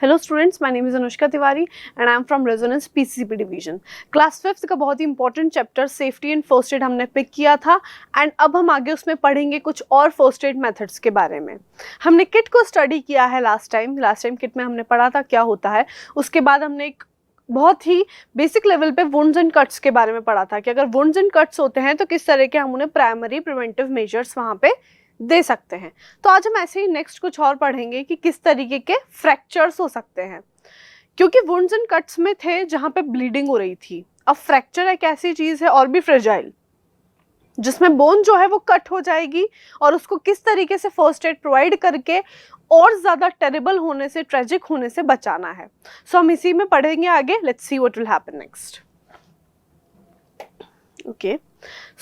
Hello students, my name is Anushka Tiwari and I am from Resonance PCCP division. Class 5th का बहुत ही important chapter safety and first aid हमने pick किया था and अब हम आगे उसमें पढ़ेंगे कुछ और फर्स्ट एड मेथड्स के बारे में। हमने किट को स्टडी किया है लास्ट टाइम किट में हमने पढ़ा था क्या होता है। उसके बाद हमने एक बहुत ही बेसिक लेवल पे वुंड्स एंड कट्स के बारे में पढ़ा था कि अगर वुंड्स एंड कट्स होते हैं तो किस तरह के हम उन्हें प्राइमरी प्रिवेंटिव मेजर्स वहाँ पे दे सकते हैं। तो आज हम ऐसे ही नेक्स्ट कुछ और पढ़ेंगे कि किस तरीके के फ्रैक्चर्स हो सकते हैं, क्योंकि वुंड्स एंड कट्स में थे जहाँ पे ब्लीडिंग हो रही थी। अब फ्रैक्चर एक ऐसी चीज़ है और भी फ्रेजाइल जिसमें बोन जो है वो कट हो जाएगी और उसको किस तरीके से फर्स्ट एड प्रोवाइड करके और ज़्यादा टेरिबल होने से, ट्रेजिक होने से बचाना है। सो हम इसी में पढ़ेंगे आगे। Let's see what will happen next. Okay,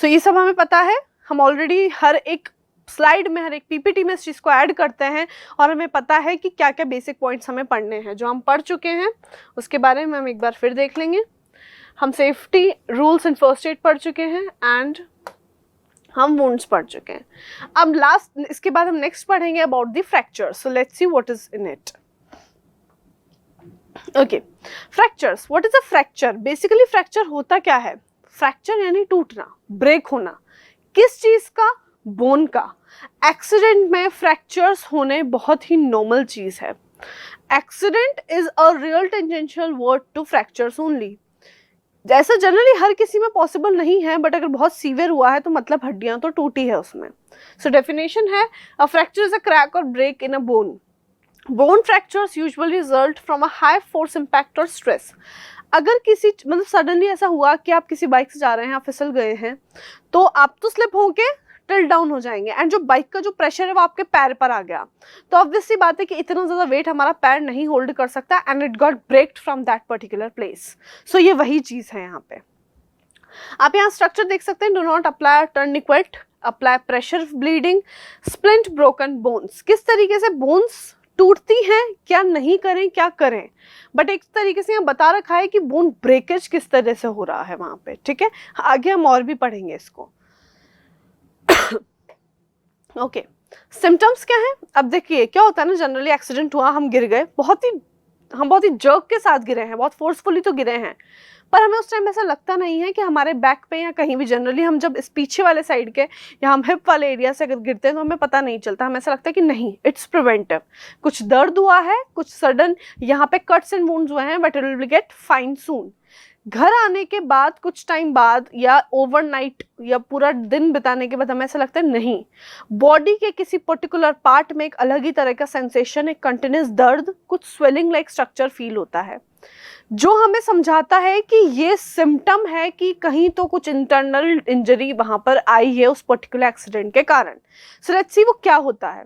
so ये सब हमें पता है। हम ऑलरेडी हर एक स्लाइड में, हर एक पीपीटी में इस चीज़ को ऐड करते हैं और हमें पता है कि क्या क्या बेसिक पॉइंट्स हमें पढ़ने हैं। जो हम पढ़ चुके हैं उसके बारे में हम एक बार फिर देख लेंगे। हम safety rules and first add पढ़ चुके हैं एंड हम वुंड्स पढ़ चुके हैं। अब लास्ट इसके बाद हम नेक्स्ट पढ़ेंगे about the fracture. So let's see what is in it. Okay, fractures. What is a fracture? Basically fracture होता क्या है? फ्रैक्चर यानी टूटना, ब्रेक होना। किस चीज़ का? बोन का। एक्सीडेंट में फ्रैक्चर्स होने बहुत ही नॉर्मल चीज़ है। Accident is a real tangential word to fractures only. जैसा जनरली हर किसी में पॉसिबल नहीं है, बट अगर बहुत सीवियर हुआ है तो मतलब हड्डियां तो टूटी है उसमें। सो डेफिनेशन है, a fracture is a crack or break in a bone. Bone fractures usually result from a high force impact or stress. अगर किसी मतलब सडनली ऐसा हुआ कि आप किसी बाइक से जा रहे हैं, आप फिसल गए हैं, तो आप तो स्लिप होके टिल्ट डाउन हो जाएंगे एंड जो बाइक का जो प्रेशर है वो आपके पैर पर आ गया, तो ऑब्वियस सी बात है कि इतना ज़्यादा वेट हमारा पैर नहीं होल्ड कर सकता and it got breaked from that particular place. So ये वही चीज़ है यहाँ पे। आप यहाँ स्ट्रक्चर देख सकते हैं। Do not apply tourniquet, apply pressure, bleeding, splint, broken bones. किस तरीके से बोन्स टूटती हैं, क्या नहीं करें, क्या करें, बट एक तरीके से यहाँ बता रखा है कि बोन ब्रेकेज किस तरह से हो रहा है वहाँ पे। ठीक है, आगे हम और भी पढ़ेंगे इसको। ओके, सिम्टम्स क्या है? अब देखिए क्या होता है ना, जनरली एक्सीडेंट हुआ, हम गिर गए, हम बहुत ही जर्क के साथ गिरे हैं, बहुत फोर्सफुली तो गिरे हैं, पर हमें उस टाइम ऐसा लगता नहीं है कि हमारे बैक पे या कहीं भी। जनरली हम जब इस पीछे वाले साइड के या हम हिप वाले एरिया से अगर गिरते हैं तो हमें पता नहीं चलता। हमें ऐसा लगता है कि नहीं, इट्स प्रिवेंटिव। कुछ दर्द हुआ है, कुछ सडन यहाँ पे कट्स एंड वुंड्स हुए हैं, but it will get fine soon. घर आने के बाद कुछ टाइम बाद या ओवरनाइट या पूरा दिन बिताने के बाद हमें ऐसा लगता है नहीं, बॉडी के किसी पर्टिकुलर पार्ट में एक अलग ही तरह का सेंसेशन, एक कंटिन्यूस दर्द, कुछ स्वेलिंग लाइक स्ट्रक्चर फील होता है, जो हमें समझाता है कि ये सिम्टम है कि कहीं तो कुछ इंटरनल इंजरी वहां पर आई है उस पर्टिकुलर एक्सीडेंट के कारण। सो लेट्स सी वो क्या होता है।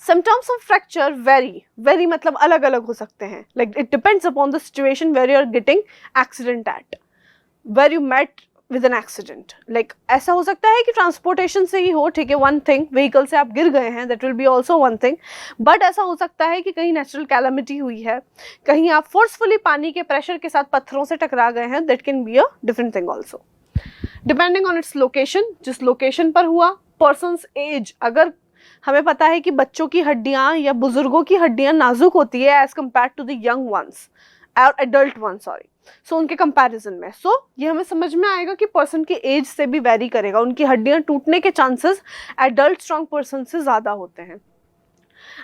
Symptoms of fracture vary मतलब अलग अलग हो सकते हैं। Like it depends upon the situation where you are getting accident at, where you met with an accident. Like ऐसा हो सकता है कि ट्रांसपोर्टेशन से ही हो, ठीक है, one thing, व्हीकल से आप गिर गए हैं, that will be also one thing. But ऐसा हो सकता है कि कहीं नेचुरल कैलामिटी हुई है, कहीं आप फोर्सफुली पानी के प्रेशर के साथ पत्थरों से टकरा गए हैं, that can be a different thing also. Depending on its location, जिस लोकेशन पर हुआ, person's age, अगर हमें पता है कि बच्चों की हड्डियां या बुजुर्गों की हड्डियां नाजुक होती है as compared to the young ones और एडल्ट वंस, सॉरी, सो उनके कंपैरिजन में। सो ये हमें समझ में आएगा कि पर्सन की एज से भी वेरी करेगा, उनकी हड्डियां टूटने के चांसेस एडल्ट स्ट्रॉन्ग पर्सन से ज़्यादा होते हैं।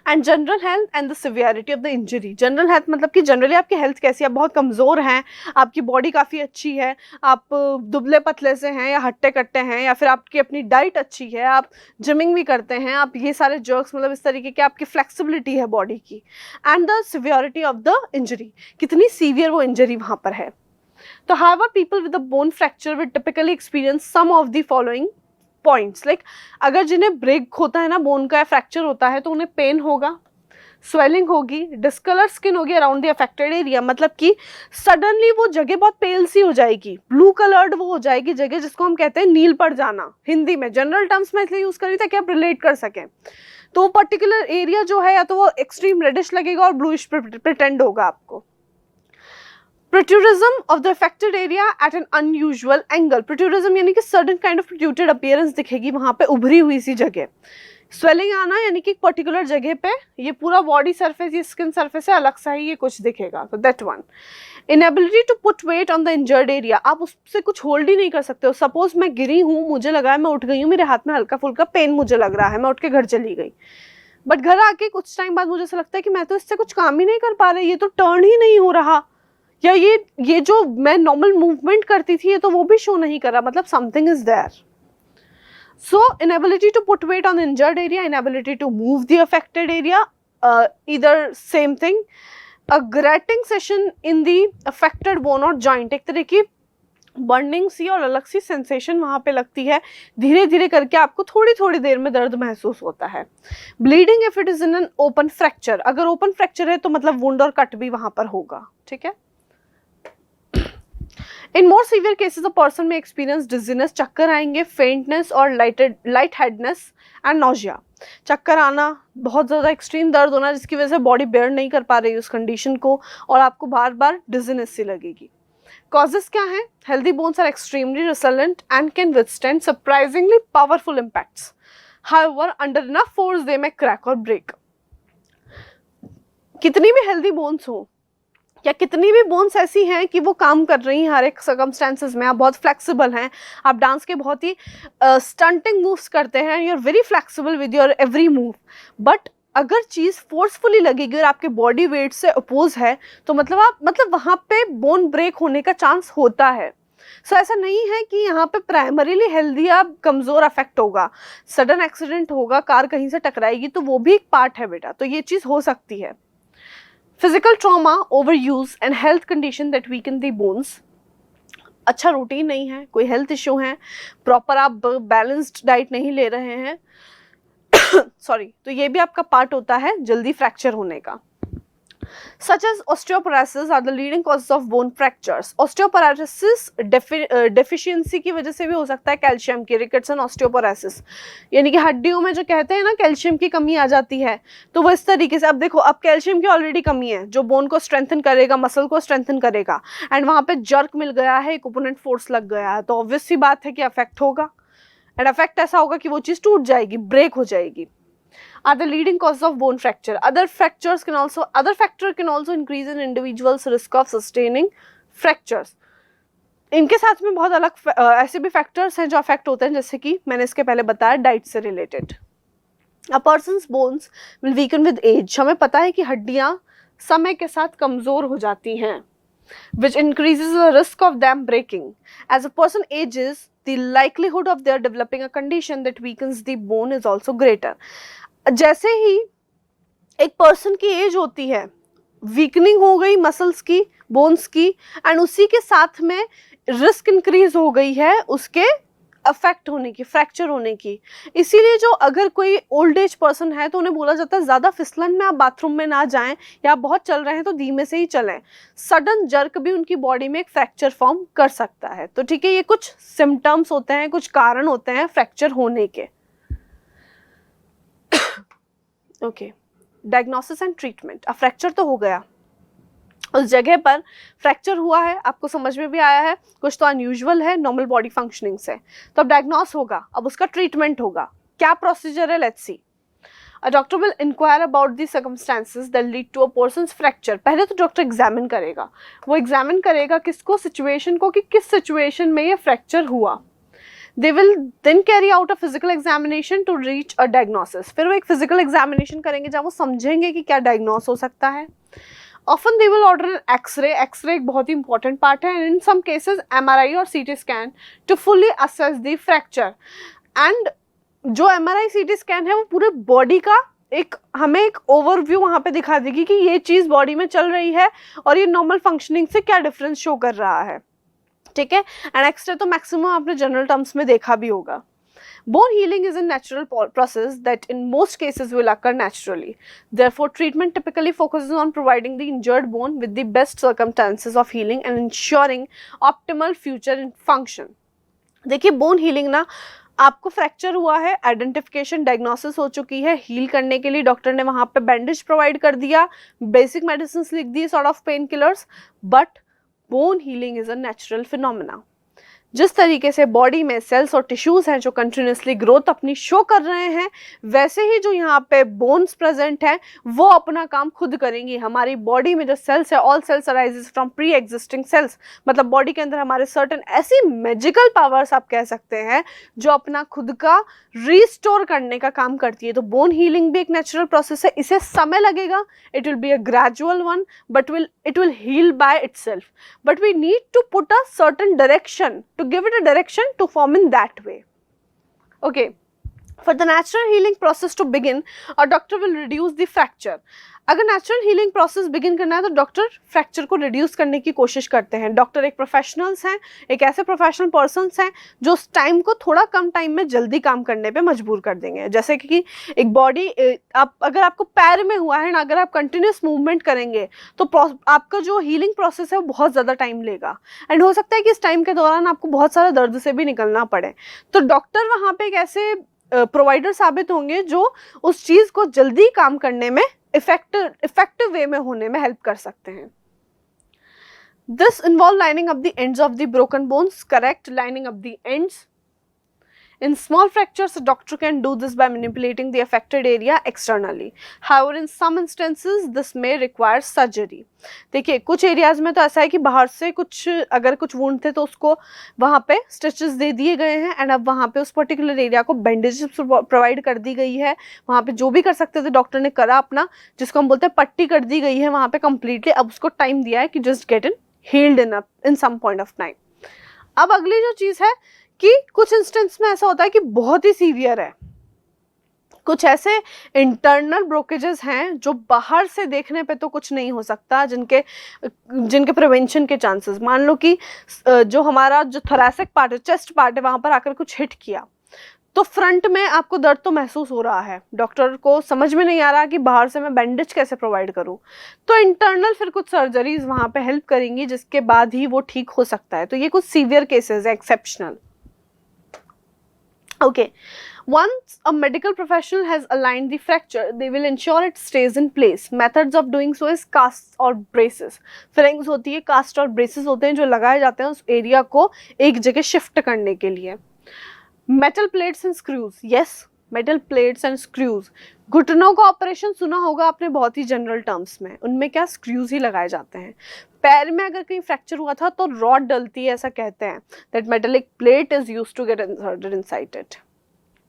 And general health and the severity of the injury. General health मतलब कि जनरली आपकी हेल्थ कैसी है, आप बहुत कमज़ोर हैं, आपकी बॉडी काफ़ी अच्छी है, आप दुबले पतले से हैं या हट्टे कट्टे हैं, या फिर आपकी अपनी डाइट अच्छी है, आप जिमिंग भी करते हैं, आप ये सारे जर्क्स मतलब इस तरीके की आपकी फ्लेक्सिबिलिटी है बॉडी की। And the severity of the injury, कितनी सीवियर वो इंजरी वहाँ पर है। तो however people with a bone fracture will typically experience some of the following points. Like अगर जिन्हें ब्रेक होता है ना, बोन का फ्रैक्चर होता है, तो उन्हें पेन होगा, स्वेलिंग होगी, डिस्कलर स्किन होगी अराउंड द अफेक्टेड एरिया, मतलब कि सडनली वो जगह बहुत पेल सी हो जाएगी, ब्लू कलर्ड वो हो जाएगी जगह, जिसको हम कहते हैं नील पड़ जाना हिंदी में। जनरल टर्म्स में इसलिए यूज करी था कि आप रिलेट कर सकें। तो वो पर्टिकुलर एरिया जो है या तो वो एक्सट्रीम रेडिश लगेगा और ब्लूइश प्रिटेंड होगा आपको। Protrusion of the affected area at an unusual angle. Protrusion यानी कि sudden kind of protruded appearance दिखेगी वहाँ पे, उभरी हुई सी जगह। स्वेलिंग आना यानी कि एक पर्टिकुलर जगह पे, ये पूरा बॉडी सरफेस, ये स्किन सरफेस है, अलग सा ही ये कुछ दिखेगा, तो that one. Inability to put weight on the injured area, आप उससे कुछ होल्ड ही नहीं कर सकते हो। सपोज मैं गिरी हूँ, मुझे लगा है मैं उठ गई हूँ, मेरे हाथ में हल्का फुल्का पेन मुझे लग रहा है, मैं उठ के घर चली गई, बट घर आके कुछ टाइम बाद मुझे ऐसा लगता है कि मैं तो इससे कुछ काम ही नहीं कर पा रही, ये तो टर्न ही नहीं हो रहा, या ये जो मैं नॉर्मल मूवमेंट करती थी ये तो वो भी शो नहीं कर रहा, मतलब something is there. So inability to put weight on the injured area, inability to move the affected area, either same thing. A grating session in the affected bone or joint, एक तरह की burning सी और अलग सी sensation वहाँ पे लगती है, धीरे धीरे करके आपको थोड़ी थोड़ी देर में दर्द महसूस होता है। Bleeding if it is in an open fracture, अगर ओपन फ्रैक्चर है तो मतलब वुंड और कट भी वहाँ पर होगा, ठीक है। In more severe cases a person में एक्सपीरियंस डिजीनेस, चक्कर आएंगे, फेंटनेस और लाइट हेडनेस एंड नोजिया, चक्कर आना, बहुत ज़्यादा एक्सट्रीम दर्द होना जिसकी वजह से बॉडी बेयर नहीं कर पा रही है उस कंडीशन को, और आपको बार बार डिजीनेस सी लगेगी। कॉजेस क्या हैं? Healthy bones are extremely resilient and can withstand surprisingly powerful impacts, however under enough force they may crack or break. कितनी भी हेल्दी बोन्स हो या कितनी भी बोन्स ऐसी हैं कि वो काम कर रही हैं हर एक सर्कमस्टेंसेस में, आप बहुत फ्लेक्सिबल हैं, आप डांस के बहुत ही स्टंटिंग मूव्स करते हैं, you are very flexible with your every move, but अगर चीज़ फोर्सफुली लगेगी और आपके बॉडी वेट से अपोज है तो मतलब वहाँ पे बोन ब्रेक होने का चांस होता है। सो ऐसा नहीं है कि यहाँ पे प्राइमरीली हेल्दी या कमज़ोर अफेक्ट होगा, सडन एक्सीडेंट होगा, कार कहीं से टकराएगी तो वो भी एक पार्ट है बेटा, तो ये चीज़ हो सकती है। Physical trauma, overuse and health condition that weaken the bones, अच्छा रूटीन नहीं है, कोई हेल्थ इश्यू है, प्रॉपर आप बैलेंस्ड डाइट नहीं ले रहे हैं सॉरी, तो ये भी आपका पार्ट होता है जल्दी फ्रैक्चर होने का। Such as osteoporosis are the leading causes of bone fractures. Osteoporosis deficiency की वजह से भी हो सकता है कैल्शियम की, रिकेट्सन ऑस्टियोपोरोसिस, यानी कि हड्डियों में जो कहते हैं ना कैल्शियम की कमी आ जाती है, तो वो इस तरीके से, अब देखो अब कैल्शियम की ऑलरेडी कमी है जो बोन को स्ट्रेंथन करेगा, मसल को स्ट्रेंथन करेगा, एंड वहाँ पे जर्क मिल गया है, एक ओपोनेंट फोर्स लग गया है, तो ऑब्वियस सी बात है कि अफेक्ट होगा, एंड अफेक्ट ऐसा होगा कि वो चीज़ टूट जाएगी, ब्रेक हो जाएगी। Are the leading causes of bone fracture. Other factor can also increase in individual's risk of sustaining fractures. इनके साथ में बहुत अलग ऐसे भी फैक्टर्स हैं जो अफेक्ट होते हैं, जैसे कि मैंने इसके पहले बताया डाइट से related. A person's bones will weaken with age. हमें पता है कि हड्डियां समय के साथ कमजोर हो जाती हैं, which increases the risk of them breaking. As a person ages, the likelihood of their developing a condition that weakens the bone is also greater. जैसे ही एक पर्सन की एज होती है, वीकनिंग हो गई मसल्स की, बोन्स की, एंड उसी के साथ में रिस्क इंक्रीज हो गई है उसके अफेक्ट होने की, फ्रैक्चर होने की। इसीलिए जो अगर कोई ओल्ड एज पर्सन है तो उन्हें बोला जाता है ज़्यादा फिसलन में आप बाथरूम में ना जाएं, या आप बहुत चल रहे हैं तो धीमे से ही चलें। सडन जर्क भी उनकी बॉडी में एक फ्रैक्चर फॉर्म कर सकता है। तो ठीक है, ये कुछ सिम्टम्स होते हैं, कुछ कारण होते हैं फ्रैक्चर होने के। Okay, diagnosis and treatment. अब फ्रैक्चर तो हो गया, उस जगह पर फ्रैक्चर हुआ है, आपको समझ में भी आया है कुछ तो अनयूजुअल है नॉर्मल बॉडी फंक्शनिंग से, तो अब डायग्नोस होगा, अब उसका ट्रीटमेंट होगा। क्या प्रोसीजर है, let's see. A doctor will inquire about the circumstances that lead to a person's fracture. पहले तो डॉक्टर एग्जामिन करेगा, वो एग्जामिन करेगा किसको, सिचुएशन को, कि किस सिचुएशन में ये फ्रैक्चर हुआ। They will then carry out a physical examination to reach a diagnosis. फिर वो एक physical examination करेंगे जहाँ वो समझेंगे कि क्या diagnose हो सकता है। Often they will order an X-ray. X-ray एक बहुत ही important part है, and in some cases MRI और CT scan to fully assess the fracture. And जो MRI CT scan है वो पूरे body का हमें एक ओवरव्यू वहाँ पे दिखा देगी कि ये चीज़ बॉडी में चल रही है और ये नॉर्मल फंक्शनिंग से क्या डिफरेंस शो कर रहा है, ठीक है। एंड एक्सरे तो मैक्सिमम आपने जनरल टर्म्स में देखा भी होगा। Bone healing is a natural process that in most cases will occur naturally. Therefore, treatment typically focuses on providing the injured bone with the best circumstances of healing and ensuring optimal future function. देखिए, bone healing ना, आपको fracture हुआ है, identification, diagnosis हो चुकी है, heal करने के लिए डॉक्टर ने वहाँ पे बैंडेज प्रोवाइड कर दिया, बेसिक मेडिसिन लिख दी, sort of pain killers, but bone healing is a natural phenomena. जिस तरीके से बॉडी में सेल्स और टिश्यूज हैं जो कंटिन्यूसली ग्रोथ अपनी शो कर रहे हैं, वैसे ही जो यहाँ पे बोन्स प्रेजेंट हैं वो अपना काम खुद करेंगी। हमारी बॉडी में जो सेल्स है, all cells arises from pre existing cells, मतलब बॉडी के अंदर हमारे सर्टन ऐसी मैजिकल पावर्स आप कह सकते हैं जो अपना खुद का रिस्टोर करने का काम करती है। तो बोन हीलिंग भी एक नेचुरल प्रोसेस है, इसे समय लगेगा, it will be a gradual one, but it will heal by itself, but we need to put a certain direction, to give it a direction to form in that way. Okay, for the natural healing process to begin, a doctor will reduce the fracture. अगर natural healing process begin करना है तो doctor fracture को reduce करने की कोशिश करते हैं। डॉक्टर एक प्रोफेशनल्स हैं, एक ऐसे प्रोफेशनल पर्सन्स हैं जो उस टाइम को थोड़ा कम टाइम में जल्दी काम करने पे मजबूर कर देंगे। जैसे कि एक बॉडी, अगर आपको पैर में हुआ है ना, अगर आप कंटिन्यूस मूवमेंट करेंगे तो आपका जो हीलिंग प्रोसेस है वो बहुत ज़्यादा टाइम लेगा, एंड हो सकता है कि इस टाइम के दौरान आपको बहुत सारा दर्द से भी निकलना पड़े। तो डॉक्टर वहाँ पे एक ऐसे प्रोवाइडर साबित होंगे जो उस चीज़ को जल्दी काम करने में इफेक्टिव वे में होने में हेल्प कर सकते हैं। This involve lining up the ends of the broken bones, correct lining up the ends. In small fractures, a doctor can do this by manipulating the affected area externally. However, in some instances, this may require surgery. देखिए, कुछ areas में तो ऐसा है कि बाहर से अगर कुछ वुंड थे तो उसको वहाँ पे स्टिचेस दे दिए गए हैं, एंड अब वहाँ पे उस पर्टिकुलर एरिया को बैंडेजेस प्रोवाइड कर दी गई है। वहाँ पे जो भी कर सकते थे डॉक्टर ने करा अपना, जिसको हम बोलते हैं पट्टी कर दी गई है वहाँ पे कम्प्लीटली। अब उसको टाइम दिया है कि just get healed in some point of time. अब अगली जो चीज़ है कि कुछ इंस्टेंस में ऐसा होता है कि बहुत ही सीवियर है, कुछ ऐसे इंटरनल ब्रोकेजेस हैं जो बाहर से देखने पे तो कुछ नहीं हो सकता, जिनके प्रिवेंशन के चांसेस, मान लो कि जो हमारा जो थोरैसिक पार्ट है, चेस्ट पार्ट है, वहाँ पर आकर कुछ हिट किया तो फ्रंट में आपको दर्द तो महसूस हो रहा है, डॉक्टर को समझ में नहीं आ रहा कि बाहर से मैं बैंडेज कैसे प्रोवाइड करूं, तो इंटरनल फिर कुछ सर्जरीज वहाँ पे हेल्प करेंगी जिसके बाद ही वो ठीक हो सकता है। तो ये कुछ सीवियर केसेस है, exceptional. Okay, once a medical professional has aligned the fracture, they will ensure it stays in place. Methods of doing so is casts or braces. Fillings होती है, cast और braces होते हैं जो लगाए जाते हैं उस एरिया को एक जगह शिफ्ट करने के लिए। Metal plates and screws. Yes, metal plates and screws. घुटनों का ऑपरेशन सुना होगा आपने बहुत ही जनरल टर्म्स में, उनमें क्या स्क्रूज ही लगाए जाते हैं। पैर में अगर कहीं फ्रैक्चर हुआ था तो रॉड डलती है, ऐसा कहते हैं, that metallic plate is used to get inserted inside it,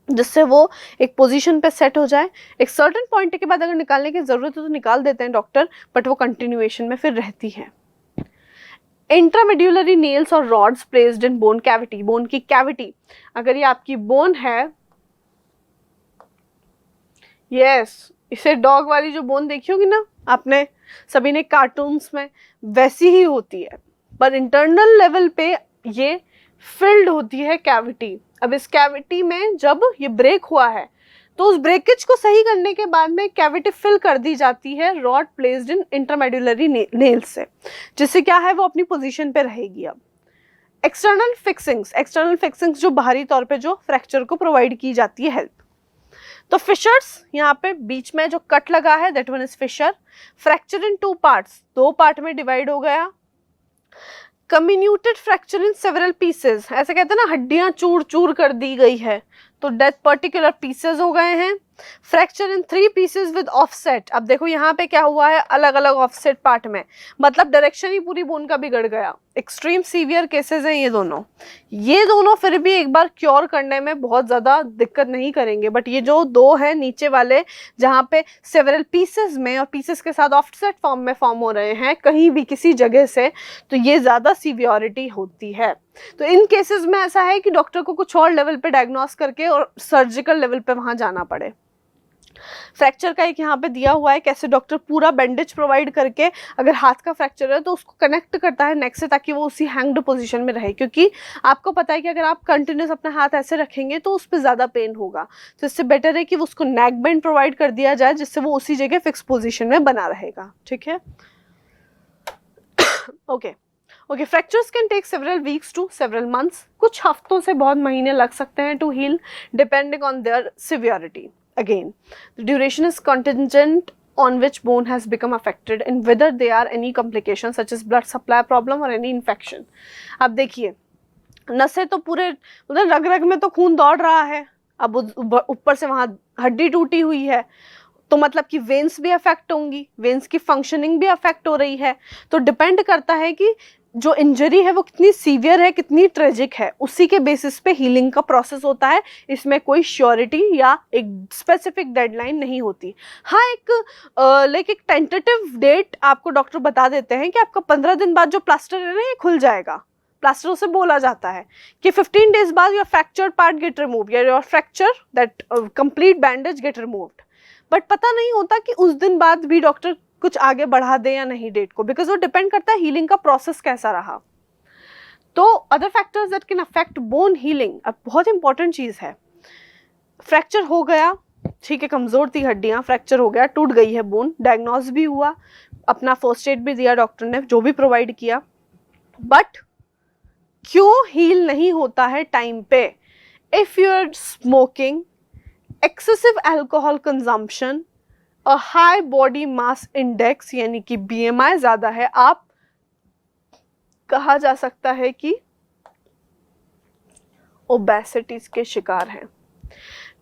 जिससे वो एक पोजीशन पे सेट हो जाए। एक सर्टेन पॉइंट के बाद अगर निकालने की जरूरत है तो निकाल देते हैं डॉक्टर, बट वो कंटिन्यूएशन में फिर रहती है। इंट्रामेड्यूलरी नेल्स और rods placed in bone cavity, bone की कैविटी, अगर ये आपकी बोन है, यस, इसे डॉग वाली जो बोन देखी होगी ना आपने सभी ने कार्टून्स में, वैसी ही होती है, पर इंटरनल लेवल पे ये फिल्ड होती है कैविटी। अब इस कैविटी में जब ये ब्रेक हुआ है तो उस ब्रेकेज को सही करने के बाद में कैविटी फिल कर दी जाती है रॉड प्लेस्ड इन इंटरमेड्यूलरी नेल्स से, जिससे क्या है वो अपनी पोजीशन पे रहेगी। अब एक्सटर्नल फिक्सिंग्स जो बाहरी तौर पे जो फ्रैक्चर को प्रोवाइड की जाती है हेल्प। तो फिशर्स, यहाँ पे बीच में जो कट लगा है that one is fissure. Fracture in 2 parts, 2 part में डिवाइड हो गया। Comminuted fracture in several pieces, ऐसे कहते हैं ना हड्डियां चूर चूर कर दी गई है, तो डेथ पर्टिकुलर पीसेस हो गए हैं। Fracture in 3 pieces with offset, अब देखो यहाँ पे क्या हुआ है, अलग अलग ऑफसेट पार्ट में, मतलब डायरेक्शन ही पूरी बोन का बिगड़ गया। एक्सट्रीम सीवियर केसेस हैं ये दोनों फिर भी एक बार क्योर करने में बहुत ज़्यादा दिक्कत नहीं करेंगे, बट ये जो 2 हैं नीचे वाले जहाँ पे सेवरल पीसेस में और पीसेस के साथ ऑफसेट फॉर्म में फॉर्म हो रहे हैं कहीं भी किसी जगह से, तो ये ज़्यादा सीवियरिटी होती है। तो इन केसेस में ऐसा है कि डॉक्टर को कुछ और लेवल पे डायग्नोस करके और सर्जिकल लेवल पे वहाँ जाना पड़े। फ्रैक्चर का एक यहाँ पे दिया हुआ है कैसे डॉक्टर पूरा बैंडेज प्रोवाइड करके, अगर हाथ का फ्रैक्चर है तो उसको कनेक्ट करता है नेक से ताकि वो उसी हैंग्ड पोजीशन में रहे, क्योंकि आपको पता है कि अगर आप कंटिन्यूस अपना हाथ ऐसे रखेंगे तो उस पर ज़्यादा पेन होगा, तो इससे बेटर है कि वो उसको नेक बैंड प्रोवाइड कर दिया जाए जिससे वो उसी जगह फिक्स पोजिशन में बना रहेगा। ठीक है, okay, fractures can take several weeks to several months, कुछ हफ्तों से बहुत महीने लग सकते हैं to heal depending on their severity. Again, the duration is contingent on which bone has become affected and whether there are any complications such as blood supply problem or any infection. अब देखिए, नसें तो पूरे मतलब रग रग में तो खून दौड़ रहा है, अब ऊपर से वहां हड्डी टूटी हुई है, तो मतलब कि वेन्स भी अफेक्ट होंगी, वेन्स की फंक्शनिंग भी अफेक्ट हो रही है। तो डिपेंड करता है कि जो इंजरी है वो कितनी सीवियर है, कितनी ट्रेजिक है, उसी के बेसिस पे हीलिंग का प्रोसेस होता है। इसमें कोई श्योरिटी या एक स्पेसिफिक डेडलाइन नहीं होती। हाँ, एक टेंटेटिव डेट आपको डॉक्टर बता देते हैं कि आपका 15 दिन बाद जो प्लास्टर है ना ये खुल जाएगा। प्लास्टर उसे बोला जाता है कि 15 डेज बाद your fractured part get remove या your fracture that complete bandage get removed. But पता नहीं होता कि उस दिन बाद भी डॉक्टर कुछ आगे बढ़ा दे या नहीं डेट को, बिकॉज वो डिपेंड करता है हीलिंग का प्रोसेस कैसा रहा। तो other factors that can affect bone healing, अब बहुत इंपॉर्टेंट चीज है। फ्रैक्चर हो गया, ठीक है, कमजोर थी हड्डियां, फ्रैक्चर हो गया, टूट गई है बोन, डायग्नोज भी हुआ, अपना फर्स्ट एड भी दिया डॉक्टर ने जो भी प्रोवाइड किया, बट क्यों हील नहीं होता है टाइम पे? If you are smoking, excessive alcohol consumption, a high body mass index यानी कि BMI ज्यादा है, आप कहा जा सकता है कि ओबेसिटी के शिकार हैं।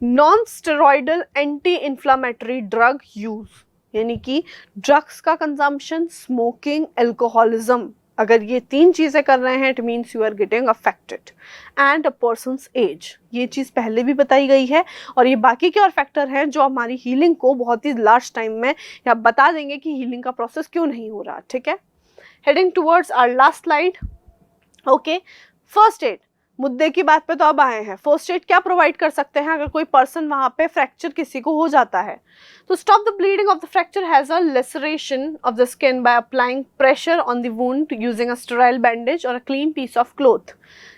Non steroidal anti inflammatory drug use यानी कि ड्रग्स का कंजम्पशन, स्मोकिंग, एल्कोहलिज्म, अगर ये 3 चीजें कर रहे हैं it means you are getting affected. And a person's age, ये चीज पहले भी बताई गई है, और ये बाकी के और फैक्टर हैं जो हमारी हीलिंग को बहुत ही लार्ज टाइम में या बता देंगे कि हीलिंग का प्रोसेस क्यों नहीं हो रहा। ठीक है, heading towards our last slide. Okay, first aid, मुद्दे की बात पे तो अब आए हैं। फर्स्ट एड क्या प्रोवाइड कर सकते हैं अगर कोई पर्सन वहां पे फ्रैक्चर किसी को हो जाता है? तो stop the bleeding of the fracture has a laceration of the skin by applying pressure on the wound using a sterile bandage or a clean piece of cloth.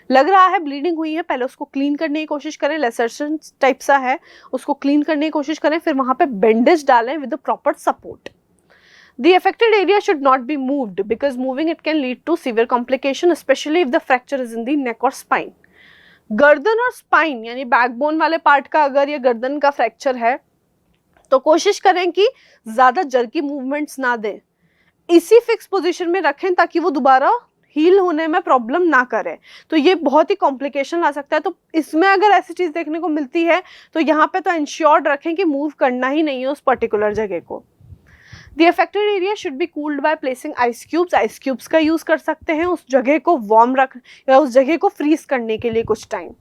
लग रहा है ब्लीडिंग हुई है, पहले उसको क्लीन करने की कोशिश करें, लेसरेशन टाइप सा है, उसको क्लीन करने की कोशिश करें, फिर वहां पे बैंडेज डालें with the proper support. The affected area should not be moved because moving it can lead to severe complication, especially if the fracture is in the neck or spine. गर्दन और स्पाइन यानी backbone वाले part का अगर ये गर्दन का fracture है तो कोशिश करें कि ज्यादा जर्की मूवमेंट्स ना दें, इसी फिक्स पोजीशन में रखें ताकि वो दोबारा हील होने में प्रॉब्लम ना करे। तो ये बहुत ही कॉम्प्लिकेशन ला सकता है। तो इसमें अगर ऐसी चीज देखने को मिलती है तो यहाँ पे तो इंश्योर्ड रखें कि मूव करना ही नहीं है उस पर्टिकुलर जगह को। The affected area should be cooled by placing ice cubes. Ice cubes का यूज कर सकते हैं उस जगह को वार्म रख या उस जगह को फ्रीज करने के लिए कुछ time.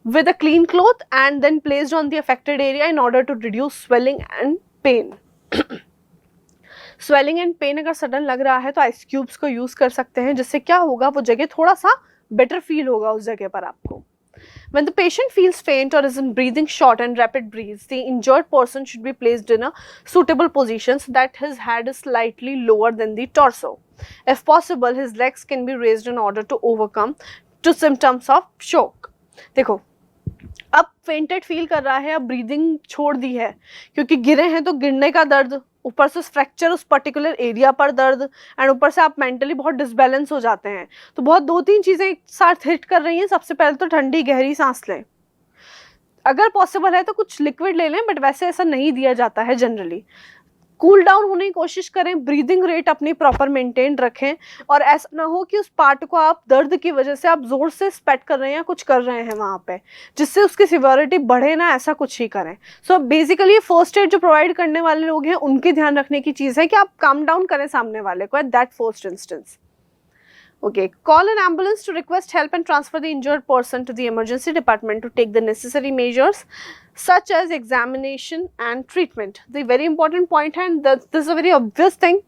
With a clean cloth and then placed on the affected area in order to reduce swelling and pain. Swelling and pain अगर सडन लग रहा है तो ice cubes को यूज कर सकते हैं, जिससे क्या होगा, वो जगह थोड़ा सा बेटर फील होगा उस जगह पर आपको। When the patient feels faint or is in breathing short and rapid breaths, the injured person should be placed in a suitable position so that his head is slightly lower than the torso. If possible, his legs can be raised in order to overcome to symptoms of shock. देखो, अब fainted feel कर रहा है, अब breathing छोड़ दी है, क्योंकि गिरे हैं तो गिरने का दर्द, ऊपर से फ्रैक्चर उस पर्टिकुलर एरिया पर दर्द, एंड ऊपर से आप मेंटली बहुत डिसबैलेंस हो जाते हैं। तो बहुत 2-3 चीजें एक साथ हिट कर रही हैं। सबसे पहले तो ठंडी गहरी सांस लें, अगर पॉसिबल है तो कुछ लिक्विड ले लें, बट वैसे ऐसा नहीं दिया जाता है जनरली। कूल डाउन होने की कोशिश करें, ब्रीदिंग रेट अपनी प्रॉपर मेंटेन रखें, और ऐसा ना हो कि उस पार्ट को आप दर्द की वजह से आप जोर से स्पेट कर रहे हैं या कुछ कर रहे हैं वहां पे, जिससे उसकी सिवियरिटी बढ़े ना, ऐसा कुछ ही करें। सो बेसिकली फर्स्ट एड जो प्रोवाइड करने वाले लोग हैं उनके ध्यान रखने की चीज़ है कि आप काम डाउन करें सामने वाले को at that first instance. Okay, call an ambulance to request help and transfer the injured person to the emergency department to take the necessary measures such as examination and treatment. The very important point, and this is a very obvious thing,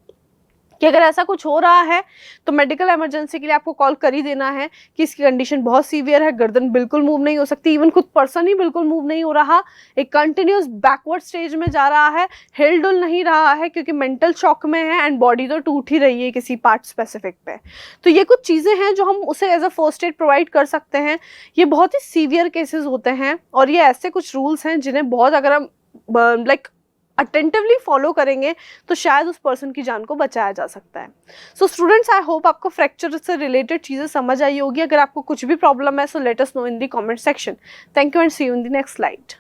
कि अगर ऐसा कुछ हो रहा है तो medical emergency के लिए आपको कॉल कर ही देना है कि इसकी कंडीशन बहुत सीवियर है, गर्दन बिल्कुल मूव नहीं हो सकती, इवन खुद पर्सन ही बिल्कुल मूव नहीं हो रहा, एक कंटिन्यूस बैकवर्ड स्टेज में जा रहा है, हिल डुल नहीं रहा है क्योंकि मेंटल शॉक में है, एंड बॉडी तो टूट ही रही है किसी पार्ट स्पेसिफिक पे। तो ये कुछ चीज़ें हैं जो हम उसे as a first aid provide कर सकते हैं। ये बहुत ही सीवियर केसेस होते हैं, और ये ऐसे कुछ रूल्स हैं जिन्हें बहुत अगर हम लाइक अटेंटिवली फॉलो करेंगे तो शायद उस पर्सन की जान को बचाया जा सकता है। सो स्टूडेंट्स, आई होप आपको फ्रैक्चर से रिलेटेड चीज़ें समझ आई होगी। अगर आपको कुछ भी प्रॉब्लम है so let us know in the comment section. Thank you and see you in the next slide.